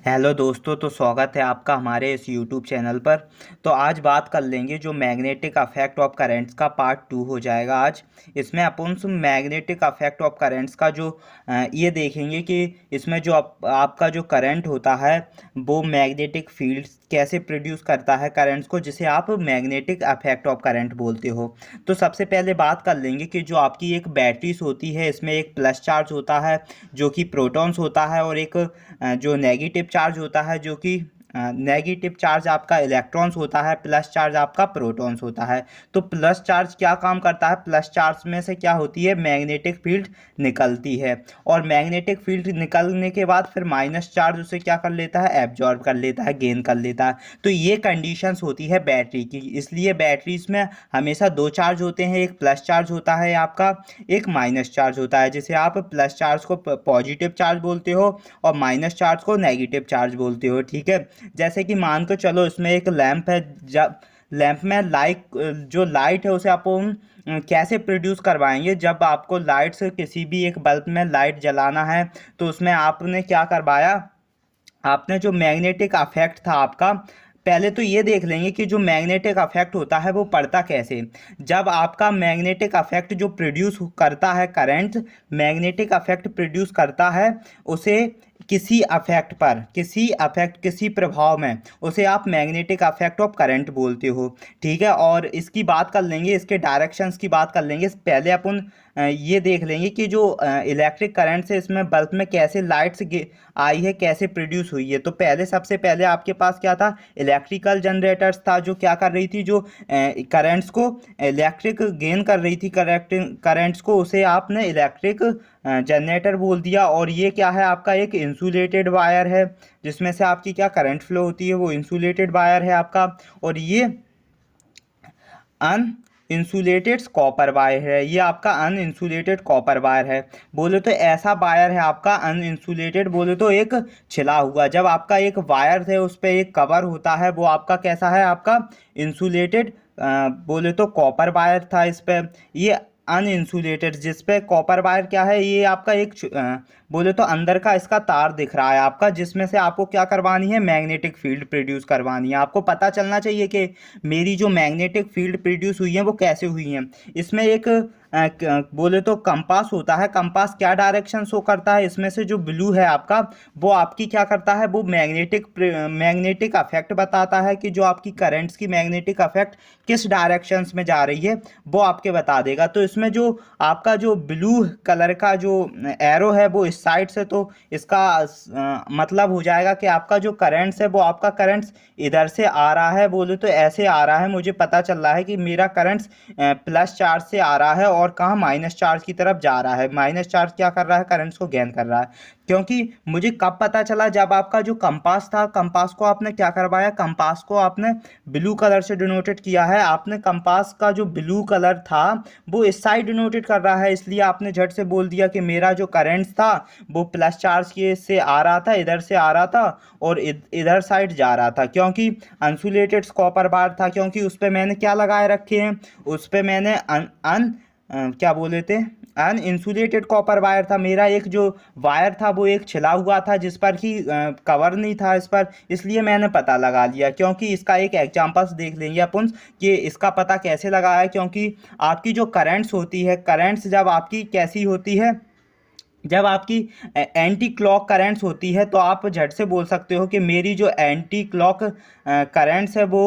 Hello दोस्तों, तो स्वागत है आपका हमारे इस यूट्यूब चैनल पर। तो आज बात कर लेंगे जो मैग्नेटिक अफेक्ट ऑफ करेंट्स का पार्ट 2 हो जाएगा आज। इसमें अपन मैग्नेटिक अफेक्ट ऑफ करेंट्स का जो ये देखेंगे कि इसमें जो आपका जो करंट होता है वो मैग्नेटिक फील्ड कैसे प्रोड्यूस करता है करंट्स को, जिसे आप मैग्नेटिक अफेक्ट ऑफ करंट बोलते हो। तो सबसे पहले बात कर लेंगे कि जो आपकी एक बैटरीज होती है, इसमें एक प्लस चार्ज होता है जो कि प्रोटॉन्स होता है, और एक जो नेगेटिव चार्ज होता है जो कि नेगेटिव चार्ज आपका इलेक्ट्रॉन्स होता है, प्लस चार्ज आपका प्रोटॉन्स होता है। तो प्लस चार्ज क्या काम करता है, प्लस चार्ज में से क्या होती है, मैग्नेटिक फील्ड निकलती है, और मैग्नेटिक फील्ड निकलने के बाद फिर माइनस चार्ज उसे क्या कर लेता है, एब्जॉर्ब कर लेता है, गेन कर लेता है। तो ये कंडीशंस होती है बैटरी की। इसलिए बैटरीज में हमेशा दो चार्ज होते हैं, एक प्लस चार्ज होता है आपका, एक माइनस चार्ज होता है, जिसे आप प्लस चार्ज को पॉजिटिव चार्ज बोलते हो और माइनस चार्ज को नेगेटिव चार्ज बोलते हो। ठीक है, जैसे कि मान के चलो इसमें एक लैंप है, जब लैंप में लाइट, जो लाइट है उसे आप कैसे प्रोड्यूस करवाएंगे। जब आपको लाइट से किसी भी एक बल्ब में लाइट जलाना है तो उसमें आपने क्या करवाया, आपने जो मैग्नेटिक अफेक्ट था आपका, पहले तो ये देख लेंगे कि जो मैग्नेटिक अफेक्ट होता है वो पड़ता कैसे। जब आपका मैग्नेटिक अफेक्ट जो प्रोड्यूस करता है करंट, मैग्नेटिक अफेक्ट प्रोड्यूस करता है उसे किसी अफेक्ट पर, किसी प्रभाव में, उसे आप मैग्नेटिक अफेक्ट ऑफ करंट बोलते हो। ठीक है, और इसकी बात कर लेंगे, इसके डायरेक्शंस की बात कर लेंगे। पहले अपन ये देख लेंगे कि जो इलेक्ट्रिक करंट से इसमें बल्ब में कैसे लाइट्स आई है, कैसे प्रोड्यूस हुई है। तो पहले सबसे पहले आपके पास क्या था, इलेक्ट्रिकल जनरेटर्स था, जो क्या कर रही थी, जो करंट्स को इलेक्ट्रिक गेन कर रही थी, करंट्स को, उसे आपने इलेक्ट्रिक जनरेटर बोल दिया। और ये क्या है, आपका एक इंसुलेटेड वायर है जिसमें से आपकी क्या करंट फ्लो होती है, वो इंसुलेटेड वायर है आपका। और ये अन इंसुलेटेड कॉपर वायर है, ये आपका अन इंसुलेटेड कॉपर वायर है। बोले तो ऐसा वायर है आपका अन इंसुलेटेड, बोले तो एक छिला हुआ। जब आपका एक वायर है उस पर एक कवर होता है, वो आपका कैसा है, आपका इंसुलेटेड, बोले तो कॉपर वायर था इस पर। ये अनइंसुलेटेड, जिस पे कॉपर वायर क्या है, ये आपका एक बोले तो अंदर का इसका तार दिख रहा है आपका, जिसमें से आपको क्या करवानी है, मैग्नेटिक फील्ड प्रोड्यूस करवानी है। आपको पता चलना चाहिए कि मेरी जो मैग्नेटिक फील्ड प्रोड्यूस हुई है वो कैसे हुई है। इसमें एक बोले तो कंपास होता है। कंपास क्या डायरेक्शन शो करता है, इसमें से जो ब्लू है आपका, वो आपकी क्या करता है, वो मैग्नेटिक अफेक्ट बताता है कि जो आपकी करंट्स की मैग्नेटिक अफेक्ट किस डायरेक्शंस में जा रही है, वो आपके बता देगा। तो इसमें जो आपका जो ब्लू कलर का जो एरो है वो इस साइड से, तो इसका मतलब हो जाएगा कि आपका जो करंट्स है वो आपका करंट्स इधर से आ रहा है, बोले तो ऐसे आ रहा है। मुझे पता चल रहा है कि मेरा करंट्स प्लस चार्ज से आ रहा है और कहाँ, माइनस चार्ज की तरफ जा रहा है। माइनस चार्ज क्या कर रहा है, करंट्स को गेन कर रहा है। क्योंकि मुझे कब पता चला, जब आपका जो कंपास था, कंपास को आपने क्या करवाया, कंपास को आपने ब्लू कलर से डिनोटेड किया है। आपने कंपास का जो ब्लू कलर था वो इस साइड डिनोटेड कर रहा है, इसलिए आपने झट से बोल दिया कि मेरा जो करंट था वो प्लस चार्ज के से आ रहा था, इधर से आ रहा था और इधर साइड जा रहा था, क्योंकि इंसुलेटेड कॉपर बार था। क्योंकि उस पर मैंने क्या लगाए रखे हैं, उस पर मैंने क्या बोले थे, अन इंसुलेटेड कॉपर वायर था। मेरा एक जो वायर था वो एक छिला हुआ था, जिस पर कि कवर नहीं था इस पर, इसलिए मैंने पता लगा लिया। क्योंकि इसका एक एग्जांपल्स देख लेंगे अपन कि इसका पता कैसे लगाया। क्योंकि आपकी जो करंट्स होती है, करंट्स जब आपकी कैसी होती है, जब आपकी एंटी क्लॉक करंट्स होती है, तो आप झट से बोल सकते हो कि मेरी जो एंटी क्लॉक करंट्स है वो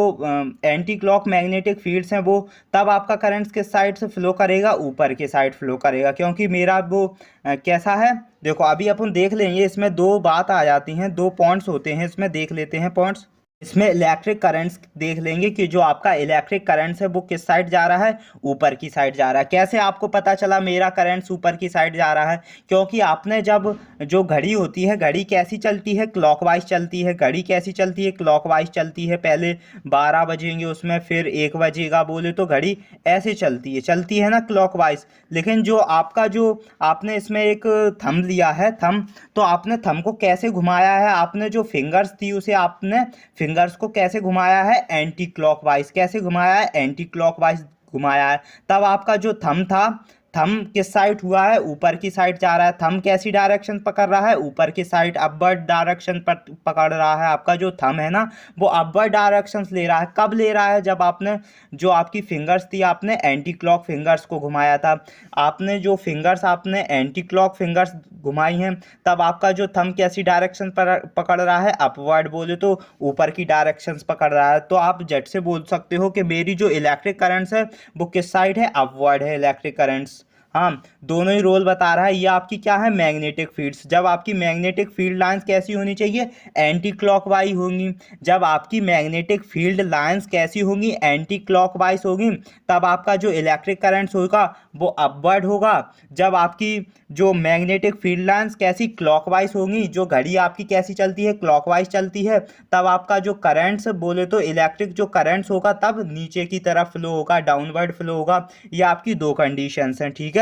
एंटी क्लॉक मैग्नेटिक फील्ड्स हैं, वो तब आपका करंट्स किस साइड से फ्लो करेगा, ऊपर के साइड फ्लो करेगा। क्योंकि मेरा वो कैसा है, देखो अभी अपन देख लेंगे। इसमें दो बात आ जाती हैं, दो पॉइंट्स होते हैं, इसमें देख लेते हैं पॉइंट्स। इसमें इलेक्ट्रिक करंट्स देख लेंगे कि जो आपका इलेक्ट्रिक करंट्स है वो किस साइड जा रहा है, ऊपर की साइड जा रहा है। कैसे आपको पता चला मेरा करंट्स ऊपर की साइड जा रहा है, क्योंकि आपने जब जो घड़ी होती है, घड़ी कैसी चलती है, क्लॉकवाइज चलती है। घड़ी कैसी चलती है, क्लॉकवाइज चलती है। पहले 12 बजेंगे उसमें, फिर 1 बजेगा, बोले तो घड़ी ऐसे चलती है ना, क्लॉकवाइज। लेकिन जो आपका जो आपने इसमें एक थंब लिया है, थंब, तो आपने थंब को कैसे घुमाया है, आपने जो फिंगर्स थी उसे आपने फिंगर्स को कैसे घुमाया है, एंटी क्लॉकवाइज। कैसे घुमाया है, एंटी क्लॉकवाइज घुमाया है। तब आपका जो थंब था, थंब किस साइड हुआ है, ऊपर की साइड जा रहा है। थंब कैसी डायरेक्शन पकड़ रहा है, ऊपर की साइड अपवर्ड डायरेक्शन पर पकड़ रहा है। आपका जो थंब है ना वो अपवर्ड डायरेक्शन ले रहा है। कब ले रहा है, जब आपने जो आपकी फिंगर्स थी आपने एंटी क्लॉक फिंगर्स को घुमाया था। आपने जो फिंगर्स आपने एंटी क्लॉक फिंगर्स घुमाई हैं, तब आपका जो थंब कैसी डायरेक्शन पर पकड़ रहा है, अपवर्ड बोले तो ऊपर की डायरेक्शन पकड़ रहा है। तो आप झट से बोल सकते हो कि मेरी जो इलेक्ट्रिक करंट्स है वो किस साइड है, अपवर्ड है इलेक्ट्रिक करंट्स। हाँ, दोनों ही रोल बता रहा है। ये आपकी क्या है, मैग्नेटिक फील्ड्स। जब आपकी मैग्नेटिक फील्ड लाइंस कैसी होनी चाहिए, एंटी क्लॉकवाइज होंगी। जब आपकी मैग्नेटिक फील्ड लाइंस कैसी होंगी, एंटी क्लॉकवाइज होगी, तब आपका जो इलेक्ट्रिक करंट्स होगा वो अपवर्ड होगा। जब आपकी जो मैग्नेटिक फील्ड लाइंस कैसी, क्लॉकवाइज होंगी, जो घड़ी आपकी कैसी चलती है, क्लॉकवाइज चलती है, तब आपका जो करंट्स बोले तो इलेक्ट्रिक जो करंट्स होगा तब नीचे की तरफ फ्लो होगा, डाउनवर्ड फ्लो होगा। ये आपकी दो कंडीशंस हैं, ठीक है।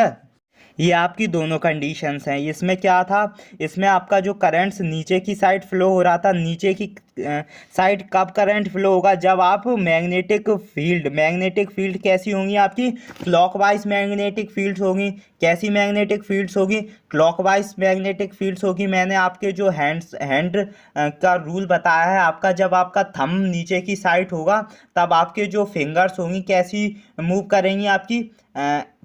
ये आपकी दोनों कंडीशंस हैं। इसमें क्या था, इसमें आपका जो करंट्स नीचे की साइड फ्लो हो रहा था, नीचे की साइड कब करंट फ्लो होगा, जब आप मैग्नेटिक फील्ड कैसी होंगी आपकी, क्लॉकवाइज मैग्नेटिक फील्ड्स होंगी। कैसी मैग्नेटिक फील्ड्स होगी, क्लॉकवाइज मैग्नेटिक फील्ड्स होगी। मैंने आपके जो हैंड का रूल बताया है आपका, जब आपका थंब नीचे की साइड होगा तब आपके जो फिंगर्स होंगी कैसी मूव करेंगी, आपकी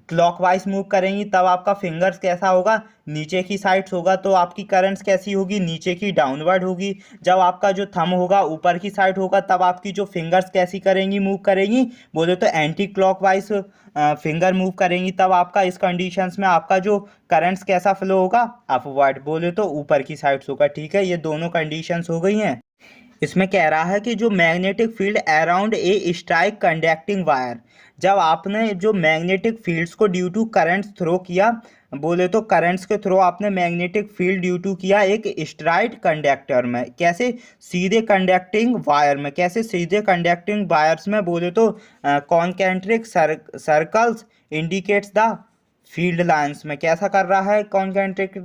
क्लॉकवाइज मूव करेंगी। तब आपका फिंगर्स कैसा होगा, नीचे की साइड्स होगा। तो आपकी करंट्स कैसी होगी, नीचे की डाउनवर्ड होगी। जब आपका जो थंब होगा ऊपर की साइड होगा तब आपकी जो फिंगर्स कैसी करेंगी, मूव करेंगी, बोले तो एंटी क्लॉकवाइज फिंगर मूव करेंगी। तब आपका इस कंडीशंस में आपका जो करंट्स कैसा फ्लो होगा, अपवर्ड, बोले तो ऊपर की साइड्स होगा, ठीक है। ये दोनों कंडीशंस हो गई हैं। इसमें कह रहा है कि जो magnetic field around a strike conducting wire, जब आपने जो मैग्नेटिक फील्ड्स को ड्यू टू करंट्स थ्रो किया, बोले तो करंट्स के थ्रू आपने मैग्नेटिक फील्ड ड्यू टू किया एक स्ट्राइट कंडक्टर में, कैसे, सीधे कंडक्टिंग वायर में। कैसे सीधे कंडक्टिंग वायर्स में, बोले तो concentric circles indicates the field lines में। कैसा कर रहा है, कॉन्सेंट्रिक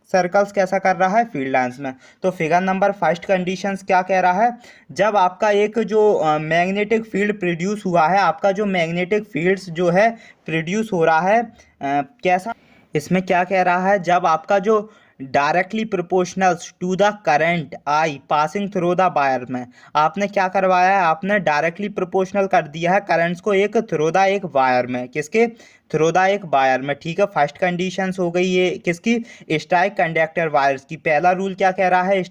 सर्कल्स कैसा कर रहा है, फील्ड लाइंस में। तो फिगर नंबर फर्स्ट कंडीशंस क्या कह रहा है, जब आपका एक जो मैग्नेटिक फील्ड प्रोड्यूस हुआ है, आपका जो मैग्नेटिक फील्ड्स जो है प्रोड्यूस हो रहा है कैसा, इसमें क्या कह रहा है, जब आपका जो directly proportionals to the current I passing through the wire में, आपने क्या करवाया है, आपने डायरेक्टली प्रोपोर्शनल कर दिया है करंट्स को एक थ्रू द एक वायर में, किसके थ्रू द एक वायर में, ठीक है। फर्स्ट कंडीशंस हो गई ये किसकी, स्ट्राइक कंडक्टर वायर्स की। पहला रूल क्या कह रहा है,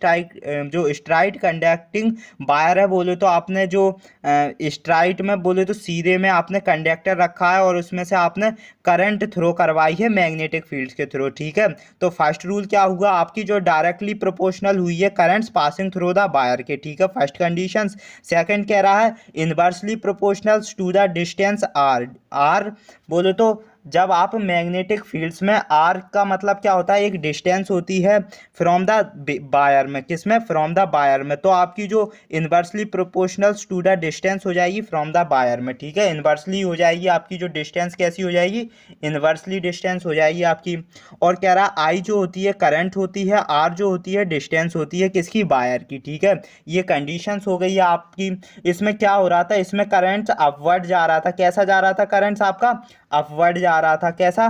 जो स्ट्राइट कंडक्टिंग वायर है, बोले तो आपने जो स्ट्राइट में, बोले तो सीधे में आपने कंडक्टर रखा है और उसमें से आपने करंट थ्रो करवाई है मैग्नेटिक फील्ड्स के थ्रू, ठीक है। तो फर्स्ट रूल क्या हुआ, आपकी जो डायरेक्टली प्रोपोर्शनल हुई है currents passing through the wire के, ठीक है, फर्स्ट कंडीशंस। सेकंड कह रहा है inversely proportional to the distance R, बोले तो जब आप मैग्नेटिक फील्ड्स में, आर का मतलब क्या होता है, एक डिस्टेंस होती है फ्रॉम द वायर में, किस में, फ्रॉम द वायर में। तो आपकी जो inversely proportional to the distance हो जाएगी फ्रॉम द वायर में, ठीक है। इन्वर्सली हो जाएगी आपकी जो डिस्टेंस, कैसी हो जाएगी, इन्वर्सली डिस्टेंस हो जाएगी आपकी। और कह रहा आई जो होती है करंट होती है, आर जो होती है डिस्टेंस होती है किसकी, वायर की, ठीक है। ये कंडीशंस हो गई है आपकी। इसमें क्या हो रहा था, इसमें करंट अपवर्ड जा रहा था। कैसा जा रहा था करंट्स आपका, अपवर्ड जा रहा था। कैसा,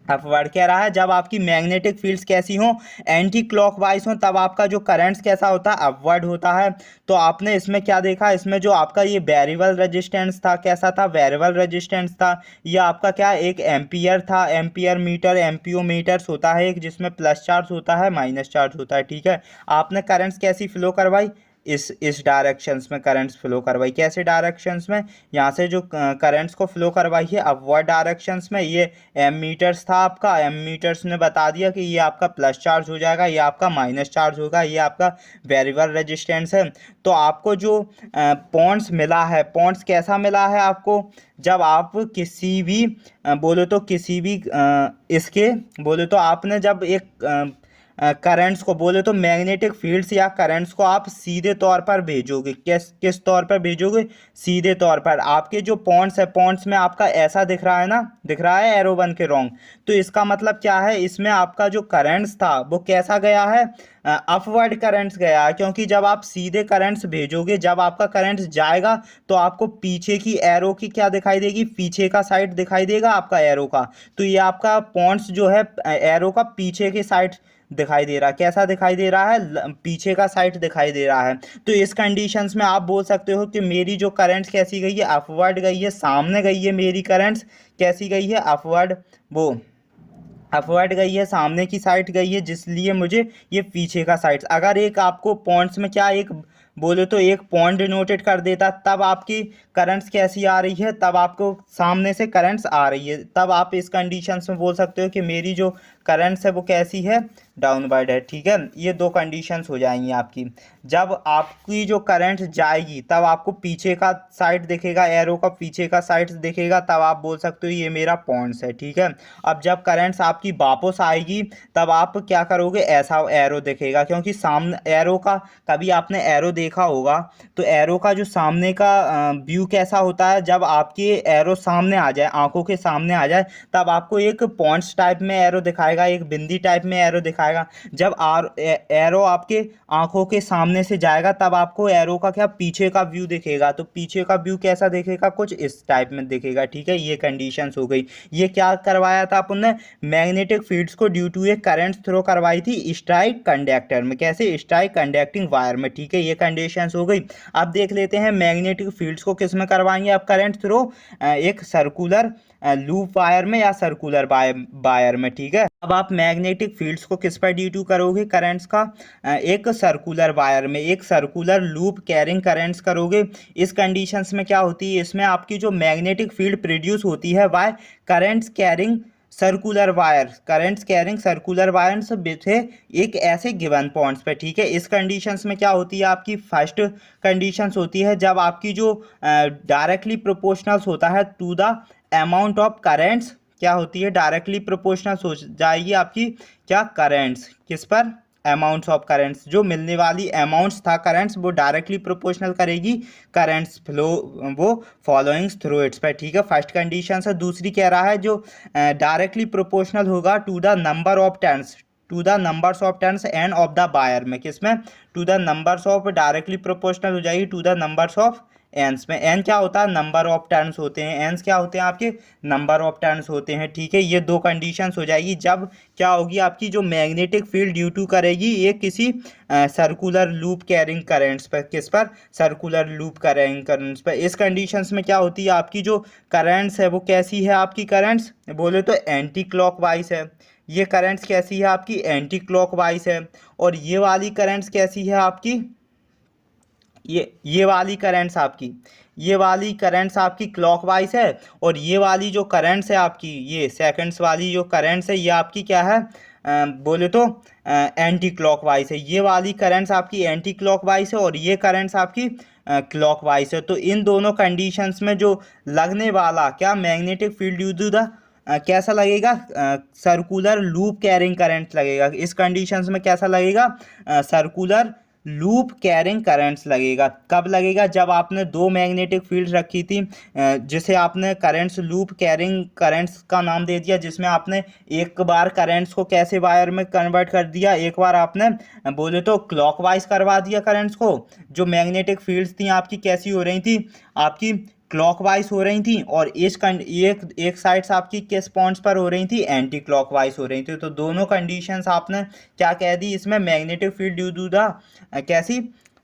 अपवर्ड। कह रहा है जब आपकी मैग्नेटिक फील्ड्स कैसी हो, एंटी क्लॉकवाइज हो, तब आपका जो करंट्स कैसा होता है, अपवर्ड होता है। तो आपने इसमें क्या देखा, इसमें जो आपका ये वेरिएबल रेजिस्टेंस था, कैसा था, वेरिएबल रेजिस्टेंस था। ये आपका क्या, एक एम्पियर था, एम्पियर मीटर, एम्पियोमीटर्स होता है एक, जिसमें प्लस चार्ज होता है, माइनस चार्ज होता है, ठीक है। आपने करंट्स कैसी फ्लो करवाई, इस डायरेक्शंस में करंट्स फ्लो करवाई। कैसे डायरेक्शंस में, यहाँ से जो करंट्स को फ्लो करवाई है अपवर्ड डायरेक्शंस में। ये एम मीटर्स था आपका, एम मीटर्स ने बता दिया कि ये आपका प्लस चार्ज हो जाएगा, ये आपका माइनस चार्ज होगा, ये आपका वेरिएबल रेजिस्टेंस है। तो आपको जो पॉइंट्स मिला है, पॉइंट्स कैसा मिला है आपको, जब आप किसी भी बोले तो किसी भी इसके, बोले तो आपने जब एक करंट्स को, बोले तो मैग्नेटिक फील्ड्स या करंट्स को आप सीधे तौर पर भेजोगे। किस किस तौर पर भेजोगे? सीधे तौर पर। आपके जो पॉइंट्स है, पॉइंट्स में आपका ऐसा दिख रहा है ना, दिख रहा है एरो बन के रॉन्ग, तो इसका मतलब क्या है, इसमें आपका जो करंट्स था वो कैसा गया है, अपवर्ड करंट्स गया है। क्योंकि जब आप सीधे करंट्स भेजोगे, जब आपका करंट्स जाएगा तो आपको पीछे की एरो की क्या दिखाई देगी, पीछे का साइड दिखाई देगा आपका एरो का। तो ये आपका पॉइंट्स जो है एरो का पीछे की साइड दिखाई दे रहा है। कैसा दिखाई दे रहा है? पीछे का साइड दिखाई दे रहा है। तो इस कंडीशंस में आप बोल सकते हो कि मेरी जो करंट्स कैसी गई है, अपवर्ड गई है, सामने गई है। मेरी करंट्स कैसी गई है? अपवर्ड, वो अपवर्ड गई है, सामने की साइड गई है, जिसलिए मुझे ये पीछे का साइड। अगर एक आपको पॉइंट्स में क्या एक बोले तो एक पॉइंट डिनोटेड कर देता, तब आपकी करंट्स कैसी आ रही है, तब आपको सामने से करंट्स आ रही है, तब आप इस कंडीशंस में बोल सकते हो कि मेरी जो करंट्स है वो कैसी है, डाउनवर्ड है। ठीक है, ये दो कंडीशंस हो जाएंगी आपकी। जब आपकी जो करंट जाएगी तब आपको पीछे का साइड दिखेगा, एरो का पीछे का साइड दिखेगा, तब आप बोल सकते हो ये मेरा पॉइंट्स है। ठीक है, अब जब करंट्स आपकी वापस आएगी तब आप क्या करोगे, ऐसा एरो दिखेगा। क्योंकि सामने एरो का, कभी आपने एरो देखा होगा तो एरो का जो सामने का व्यू कैसा होता है, जब आपके एरो सामने आ जाए, आंखों के सामने आ जाए, तब आपको एक पॉइंट्स टाइप में एरो दिखाएगा, एक बिंदी टाइप में एरो दिखाएगा। जब एरो आपके आंखों के सामने से जाएगा तब आपको एरो का क्या, पीछे का व्यू दिखेगा। तो पीछे का व्यू कैसा दिखेगा, कुछ इस टाइप में दिखेगा। ठीक है, ये कंडीशंस हो गई। ये क्या करवाया था अपन ने, मैग्नेटिक फील्ड्स को due to a current through करवाई थी स्ट्राइक कंडक्टर में। कैसे? स्ट्राइक कंडक्टिंग वायर में। ठीक है, ये कंडीशंस हो गई। अब देख लेते हैं मैग्नेटिक फील्ड्स को किस में करवाएंगे आप करंट थ्रो, एक सर्कुलर लूप वायर में या सर्कुलर वायर में। ठीक है, अब आप मैग्नेटिक फील्ड्स को किस पर ड्यू टू करोगे करंट्स का, एक सर्कुलर वायर में, एक सर्कुलर लूप कैरिंग करंट्स करोगे। इस कंडीशंस में क्या होती है, इसमें आपकी जो मैग्नेटिक फील्ड प्रोड्यूस होती है वह currents carrying circular wire, currents carrying circular wires थे एक ऐसे गिवन पॉइंट्स पे। ठीक है, इस कंडीशंस में क्या होती है, आपकी फर्स्ट कंडीशंस होती है जब आपकी जो डायरेक्टली प्रोपोर्शनल्स होता है to the amount of currents, क्या होती है, डायरेक्टली प्रोपोर्शनल हो जाएगी आपकी क्या, करेंट्स किस पर, अमाउंट्स ऑफ करेंट्स, जो मिलने वाली अमाउंट्स था करेंट्स वो डायरेक्टली प्रोपोर्शनल करेगी करेंट्स फ्लो, वो फॉलोइंग्स थ्रू इट्स पर। ठीक है, फर्स्ट कंडीशन है। दूसरी कह रहा है जो डायरेक्टली प्रोपोर्शनल होगा to the number of turns, to the numbers of turns and of the wire में, किसमें, to the numbers of, directly proportional हो जाएगी to the numbers of N's में। एन क्या होता है, नंबर ऑफ टर्न्स होते हैं, एंस क्या होते हैं आपके, नंबर ऑफ टर्न्स होते हैं। ठीक है, ये दो कंडीशंस हो जाएगी जब क्या होगी, आपकी जो मैग्नेटिक फील्ड ड्यू टू करेगी ये किसी सर्कुलर लूप कैरिंग करेंट्स पर, किस पर, सर्कुलर लूप कैरिंग करेंट्स पर। इस कंडीशंस में क्या होती है, आपकी जो करंट्स है वो कैसी है, आपकी करंट्स बोले तो एंटी क्लॉकवाइज है। ये करंट्स कैसी है आपकी, एंटी क्लॉकवाइज है। और ये वाली करंट्स कैसी है आपकी, ये वाली करंट्स आपकी, ये वाली करंट्स आपकी क्लॉकवाइज है। और ये वाली जो करंट्स है आपकी, ये सेकंड्स वाली जो करंट्स है ये आपकी क्या है, बोले तो एंटी क्लॉकवाइज है। ये वाली करंट्स आपकी एंटी क्लॉकवाइज है और ये करंट्स आपकी क्लॉकवाइज है। तो इन दोनों कंडीशंस में जो लगने वाला क्या magnetic field due to the कैसा लगेगा, सर्कुलर लूप कैरिंग करंट लगेगा। इस कंडीशंस में कैसा लगेगा, सर्कुलर लूप कैरिंग करंट्स लगेगा। कब लगेगा, जब आपने दो मैग्नेटिक फील्ड रखी थी जिसे आपने करंट्स लूप कैरिंग करंट्स का नाम दे दिया, जिसमें आपने एक बार करंट्स को कैसे वायर में कन्वर्ट कर दिया, एक बार आपने बोले तो क्लॉकवाइज करवा दिया करंट्स को। जो मैग्नेटिक फील्ड्स थी आपकी कैसी हो रही थी, आपकी क्लॉकवाइज हो रही थी, और एक साइड्स आपकी किस पॉइंट्स पर हो रही थी, एंटी क्लॉकवाइज हो रही थी। तो दोनों कंडीशंस आपने क्या कह दी इसमें, magnetic field due to the कैसी,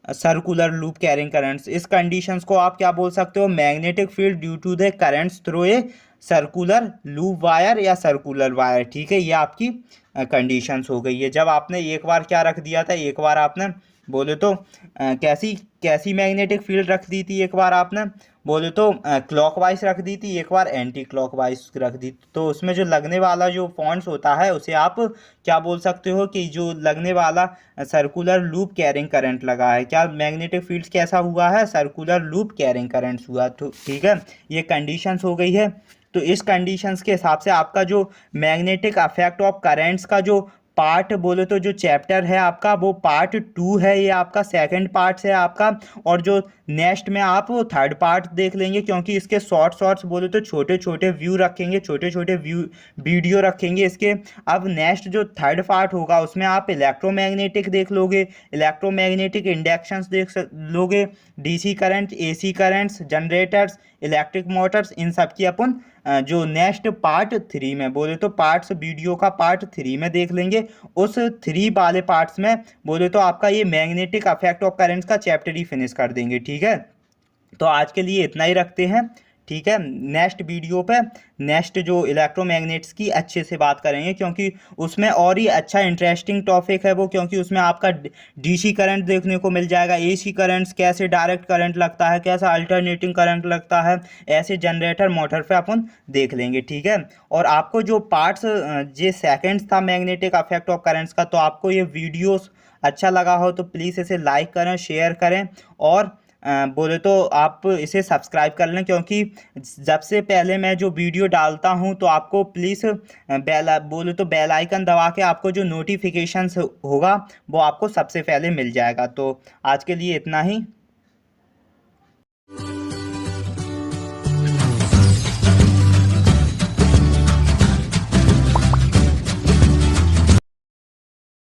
सर्कुलर लूप कैरिंग करंट्स। इस कंडीशंस को आप क्या बोल सकते हो, magnetic field due to the currents through a circular loop wire या सर्कुलर वायर। ठीक है, ये आपकी कंडीशंस हो गई है। जब आपने एक बार क्या रख दिया था, एक बार आपने बोले तो कैसी मैग्नेटिक फील्ड रख दी थी, एक बार आपने बोले तो क्लॉकवाइज रख दी थी, एक बार एंटी क्लॉकवाइज रख दी। तो उसमें जो लगने वाला जो पॉइंट्स होता है उसे आप क्या बोल सकते हो कि जो लगने वाला सर्कुलर लूप कैरिंग करंट लगा है, क्या मैग्नेटिक फील्ड कैसा हुआ है, सर्कुलर लूप कैरिंग करंट हुआ। तो ठीक है, ये कंडीशंस हो गई है। तो इस कंडीशंस के हिसाब से आपका जो मैग्नेटिक अफेक्ट ऑफ करेंट्स का जो पार्ट बोले तो जो चैप्टर है आपका वो पार्ट 2 है, ये आपका सेकंड पार्ट है आपका। और जो नेक्स्ट में आप वो थर्ड पार्ट देख लेंगे, क्योंकि इसके शॉर्ट्स बोले तो छोटे छोटे व्यू रखेंगे, छोटे छोटे व्यू वीडियो रखेंगे इसके। अब नेक्स्ट जो थर्ड पार्ट होगा उसमें आप इलेक्ट्रोमैग्नेटिक देख लोगे, इलेक्ट्रोमैग्नेटिक इंडक्शंस लोगे, DC current, AC currents, generators, electric motors, इन सब की अपन जो नेक्स्ट पार्ट 3 में बोले तो पार्ट्स वीडियो का पार्ट 3 में देख लेंगे। उस 3 वाले पार्ट्स में बोले तो आपका ये मैग्नेटिक अफेक्ट ऑफ करंट्स का चैप्टर ही फिनिश कर देंगे, ठीक है। तो आज के लिए इतना ही रखते हैं, ठीक है। नेक्स्ट वीडियो पे नेक्स्ट जो इलेक्ट्रोमैग्नेट्स की अच्छे से बात करेंगे, क्योंकि उसमें और ही अच्छा इंटरेस्टिंग टॉपिक है वो, क्योंकि उसमें आपका डीसी करंट देखने को मिल जाएगा, एसी करंट्स, कैसे डायरेक्ट करंट लगता है, कैसा अल्टरनेटिंग करंट लगता है, ऐसे जनरेटर मोटर पे अपन देख लेंगे, ठीक है। और आपको जो पार्ट्स ये सेकेंड्स था मैग्नेटिक अफेक्ट ऑफ करंट्स का, तो आपको ये वीडियोस अच्छा लगा हो तो प्लीज़ इसे लाइक करें, शेयर करें, और बोले तो आप इसे सब्सक्राइब कर लें, क्योंकि जब से पहले मैं जो वीडियो डालता हूं तो आपको प्लीज़ बोले तो बेल आइकन दबा के आपको जो नोटिफिकेशंस होगा वो आपको सबसे पहले मिल जाएगा। तो आज के लिए इतना ही।